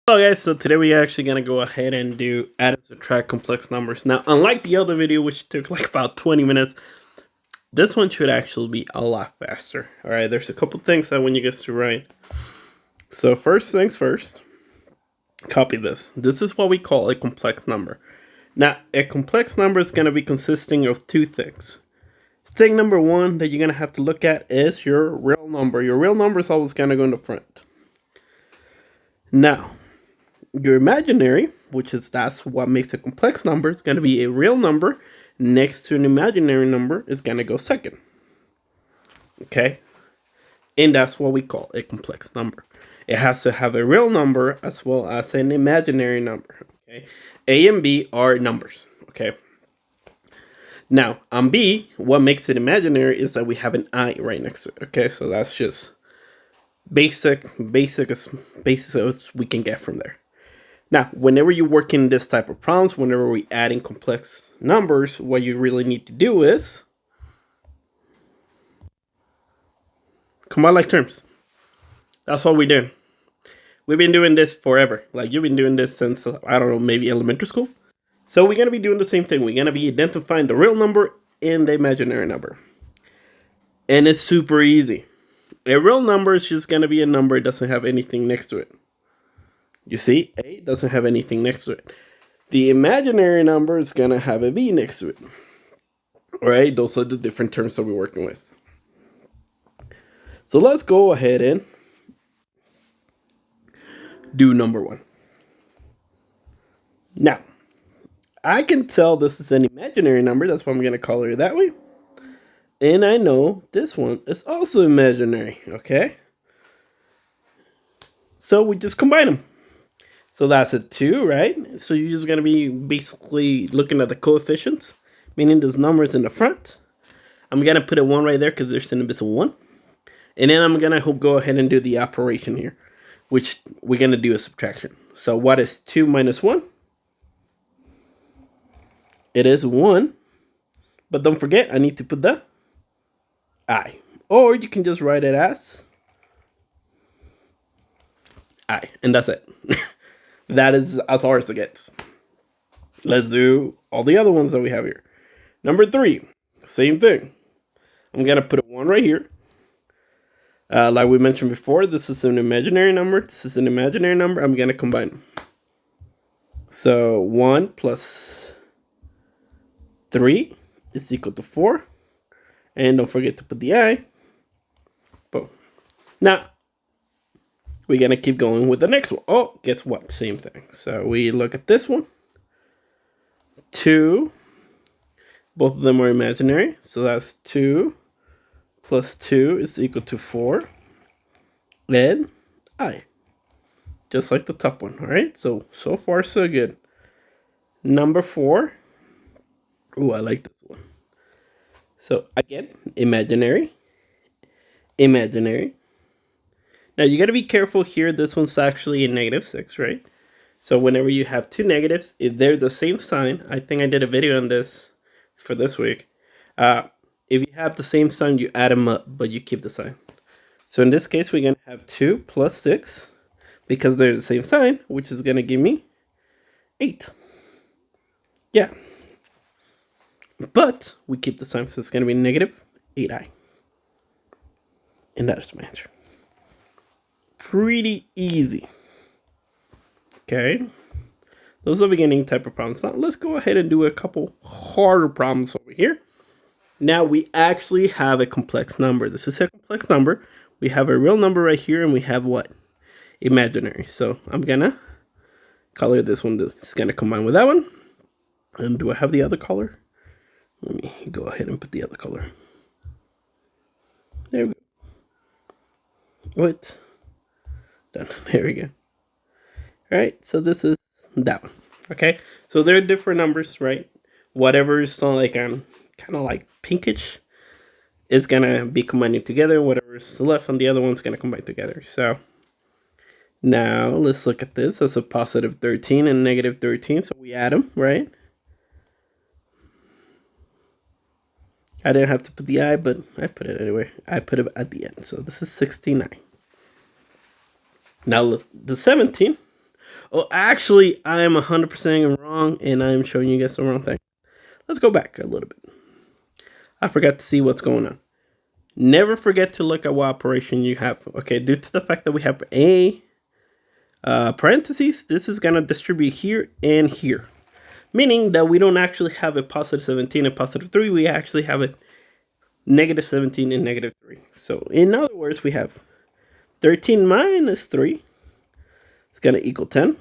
Hello guys, so today we are actually going to go ahead and do add and subtract complex numbers. Now, unlike the other video which took like about 20 minutes, this one should actually be a lot faster. Alright, there's a couple things I want you guys to write. So first things first, copy this. This is what we call a complex number. Now, a complex number is going to be consisting of two things. Thing number one that you're going to have to look at is your real number. Your real number is always going to go in the front. Now, your imaginary, that's what makes a complex number, it's going to be a real number next to an imaginary number is going to go second. Okay? And that's what we call a complex number. It has to have a real number as well as an imaginary number. Okay? A and B are numbers. Okay? Now, on B, what makes it imaginary is that we have an I right next to it. Okay? So that's just basic as we can get from there. Now, whenever you work in this type of problems, whenever we're adding complex numbers, what you really need to do is combine like terms. That's what we're doing. We've been doing this forever. Like, you've been doing this since, I don't know, maybe elementary school. So we're going to be doing the same thing. We're going to be identifying the real number and the imaginary number. And it's super easy. A real number is just going to be a number that doesn't have anything next to it. You see, A doesn't have anything next to it. The imaginary number is going to have a B next to it. All right, those are the different terms that we're working with. So let's go ahead and do number one. Now, I can tell this is an imaginary number. That's why I'm going to color it that way. And I know this one is also imaginary, okay? So we just combine them. So that's a 2, right? So you're just going to be basically looking at the coefficients, meaning there's numbers in the front. I'm going to put a 1 right there because there's an invisible 1. And then I'm going to go ahead and do the operation here, which we're going to do a subtraction. So what is 2 minus 1? It is 1. But don't forget, I need to put the I. Or you can just write it as I. And that's it. That is as hard as it gets. Let's do all the other ones that we have here. Number 3, same thing. I'm going to put a 1 right here. Like we mentioned before, this is an imaginary number. This is an imaginary number. I'm going to combine them. So 1 plus 3 is equal to 4. And don't forget to put the I. Boom. Now, we're going to keep going with the next one. Oh, guess what? Same thing. So we look at this one. 2. Both of them are imaginary. So that's 2 plus 2 is equal to 4. And I. Just like the top one. All right. So far, so good. Number 4. Ooh, I like this one. So again, imaginary. Imaginary. Now, you got to be careful here. This one's actually a -6, right? So whenever you have two negatives, if they're the same sign, I think I did a video on this for this week. If you have the same sign, you add them up, but you keep the sign. So in this case, we're going to have 2 plus 6, because they're the same sign, which is going to give me 8. Yeah. But we keep the sign, so it's going to be -8i. And that is my answer. Pretty easy. Okay. Those are beginning type of problems. Now let's go ahead and do a couple harder problems over here. Now we actually have a complex number. This is a complex number. We have a real number right here, and we have what? Imaginary. So I'm gonna color this one. It's gonna combine with that one. And do I have the other color? Let me go ahead and put the other color. There we go. What? Done. There we go. All right, so this is that one. Okay, so they're different numbers, right? Whatever is like kind of like pinkish is gonna be combining together. Whatever is left on the other one's gonna combine together. So now let's look at this as a positive 13 and negative 13. So we add them, right? I didn't have to put the I, but I put it anyway. I put it at the end. So this is 69. Now the 17 Oh, actually, I am 100% wrong, and I am showing you guys the wrong thing. Let's go back a little bit. I forgot to see what's going on. Never forget to look at what operation you have. Okay, due to the fact that we have a parentheses, this is going to distribute here and here. Meaning that we don't actually have a positive 17 and positive 3. We actually have a negative 17 and negative 3. So in other words, we have 13 minus 3 is going to equal 10.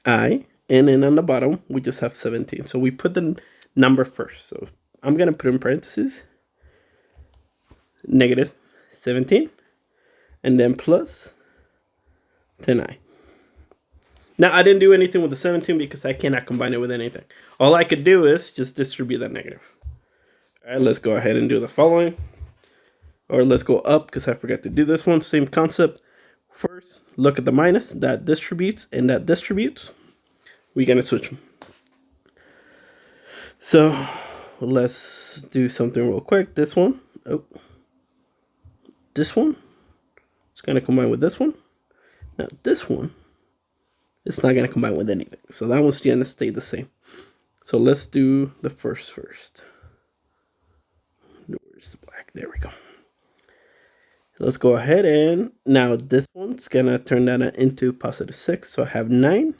And then on the bottom, we just have 17. So we put the number first. So I'm going to put in parentheses negative 17 and then plus 10i. Now, I didn't do anything with the 17 because I cannot combine it with anything. All I could do is just distribute that negative. All right, let's go ahead and do the following. Or let's go up because I forgot to do this one. Same concept. First, look at the minus. That distributes and that distributes. We're going to switch them. So, let's do something real quick. This one. Oh. This one. It's going to combine with this one. Now, this one. It's not going to combine with anything. So that one's going to stay the same. So let's do the first. Where's the black? There we go. Let's go ahead and now this one's going to turn that into positive 6. So I have 9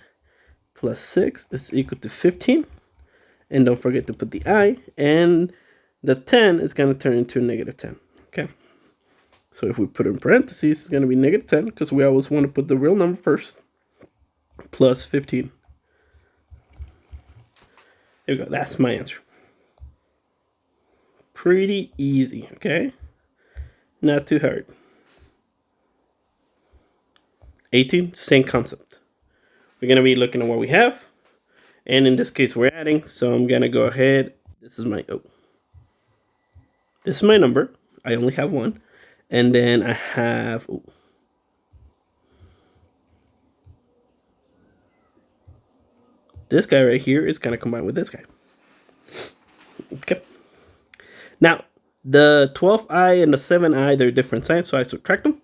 plus 6 is equal to 15. And don't forget to put the I. And the 10 is going to turn into negative 10. Okay. So if we put in parentheses, it's going to be negative 10 because we always want to put the real number first. Plus 15. There we go. That's my answer. Pretty easy, okay? Not too hard. 18, same concept. We're going to be looking at what we have. And in this case, we're adding. So I'm going to go ahead. This is my number. I only have one. And then I have... this guy right here is going to combine with this guy. Okay. Now, the 12i and the 7i, they're different signs, so I subtract them.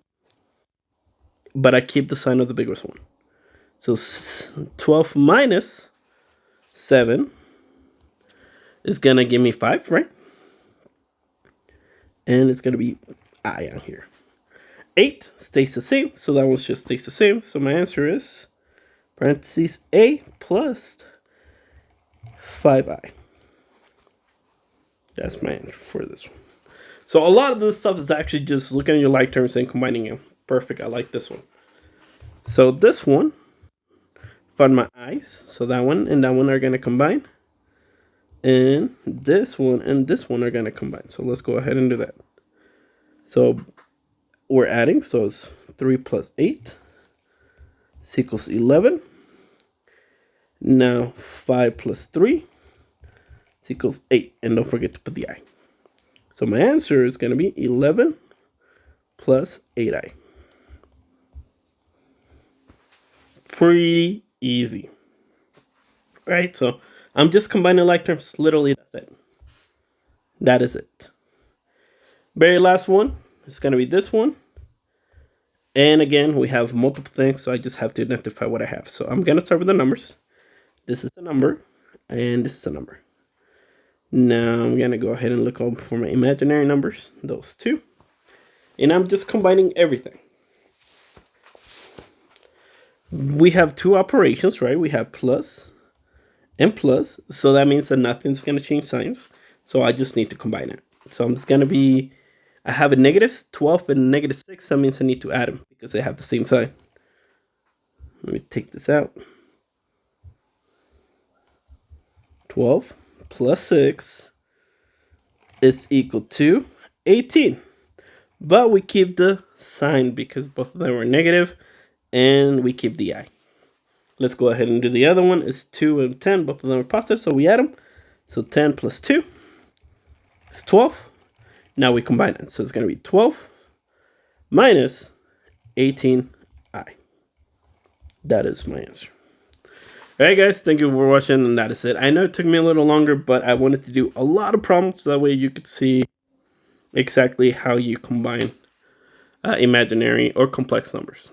But I keep the sign of the biggest one. So 12 minus 7 is going to give me 5, right? And it's going to be I on here. 8 stays the same, so that one just stays the same. So my answer is... parentheses A plus 5i. That's my answer for this one. So a lot of this stuff is actually just looking at your like terms and combining them. Perfect. I like this one. So this one, find my i's. So that one and that one are going to combine. And this one and this one are going to combine. So let's go ahead and do that. So we're adding. So it's 3 plus 8 is equals 11. Now 5 plus 3 is equals 8. And don't forget to put the I. So my answer is going to be 11 plus 8i. Pretty easy. Right? So I'm just combining like terms. Literally, that's it. That is it. Very last one is going to be this one. And again, we have multiple things. So I just have to identify what I have. So I'm going to start with the numbers. This is a number, and this is a number. Now I'm going to go ahead and look up for my imaginary numbers, those two. And I'm just combining everything. We have two operations, right? We have plus and plus. So that means that nothing's going to change signs. So I just need to combine it. So I'm just going to be, I have a negative 12 and a negative 6. That means I need to add them because they have the same sign. Let me take this out. 12 plus 6 is equal to 18. But we keep the sign because both of them were negative, and we keep the I. Let's go ahead and do the other one. It's 2 and 10. Both of them are positive, so we add them. So 10 plus 2 is 12. Now we combine it. So it's going to be 12 minus 18i. That is my answer. Alright guys, thank you for watching, and that is it. I know it took me a little longer, but I wanted to do a lot of problems, so that way you could see exactly how you combine imaginary or complex numbers.